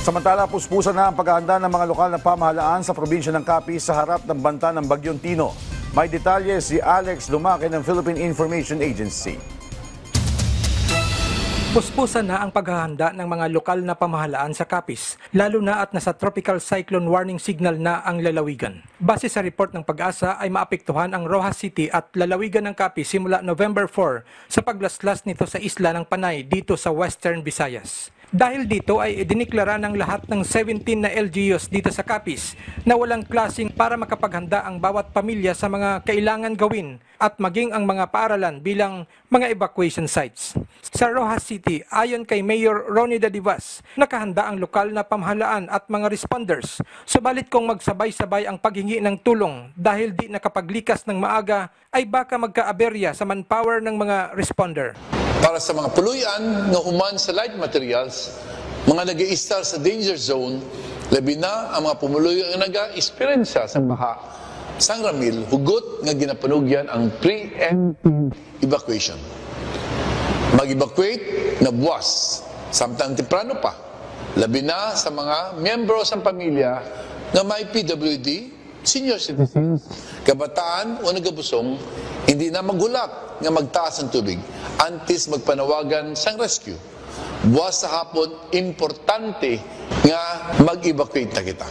Samantala, puspusan na ang paghahanda ng mga lokal na pamahalaan sa probinsya ng Capiz sa harap ng banta ng Bagyong Tino. May detalye si Alex Lumaque ng Philippine Information Agency. Puspusan na ang paghahanda ng mga lokal na pamahalaan sa Capiz, lalo na at nasa tropical cyclone warning signal na ang lalawigan. Base sa report ng Pag-asa ay maapektuhan ang Rojas City at lalawigan ng Capiz simula November 4 sa paglaslas nito sa isla ng Panay dito sa Western Visayas. Dahil dito ay idiniklara ng lahat ng 17 na LGUs dito sa Capiz na walang klaseng para makapaghanda ang bawat pamilya sa mga kailangan gawin at maging ang mga paaralan bilang mga evacuation sites. Sa Rojas City, ayon kay Mayor Ronnie Dadivas, nakahanda ang lokal na pamahalaan at mga responders. Subalit kung magsabay-sabay ang paghingi ng tulong dahil di nakapaglikas ng maaga, ay baka magka-aberya sa manpower ng mga responder. Para sa mga puluyan na human sa light materials, mga nag-i-star sa danger zone, labi na ang mga pumuluyo ang nag-a-experiensya sa baha, sang ramil, hugot nga ginapanugyan ang preemptive evacuation. Mag-evacuate na buwas, samtang temprano pa, labi na sa mga miyembro sa pamilya na may PWD, senior citizens, kabataan o nagabusong, hindi na maghulak nga magtaas ang tubig antes magpanawagan sang rescue. Buwas sa hapon, importante nga mag-evacuate na kita.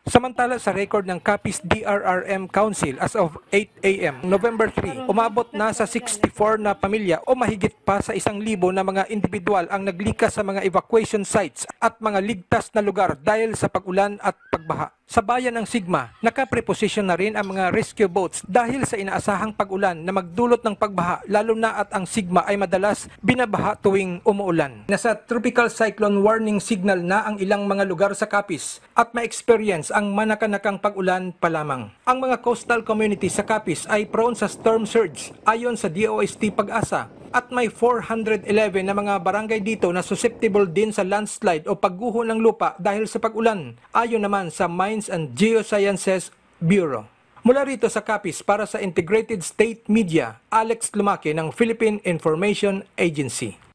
Samantala sa record ng Capiz DRRM Council as of 8 a.m. November 3, umabot na sa 64 na pamilya o mahigit pa sa 1,000 na mga individual ang naglikas sa mga evacuation sites at mga ligtas na lugar dahil sa pag-ulan at pagbaha. Sa bayan ng Sigma, nakapreposisyon na rin ang mga rescue boats dahil sa inaasahang pag-ulan na magdulot ng pagbaha, lalo na at ang Sigma ay madalas binabaha tuwing umuulan. Nasa tropical cyclone warning signal na ang ilang mga lugar sa Capiz at ma-experience ang manakanakang pag-ulan pa lamang. Ang mga coastal communities sa Capiz ay prone sa storm surge ayon sa DOST Pag-asa. At may 411 na mga barangay dito na susceptible din sa landslide o pagguho ng lupa dahil sa pag-ulan, ayon naman sa Mines and Geosciences Bureau. Mula rito sa Capiz para sa Integrated State Media, Alex Lumaque ng Philippine Information Agency.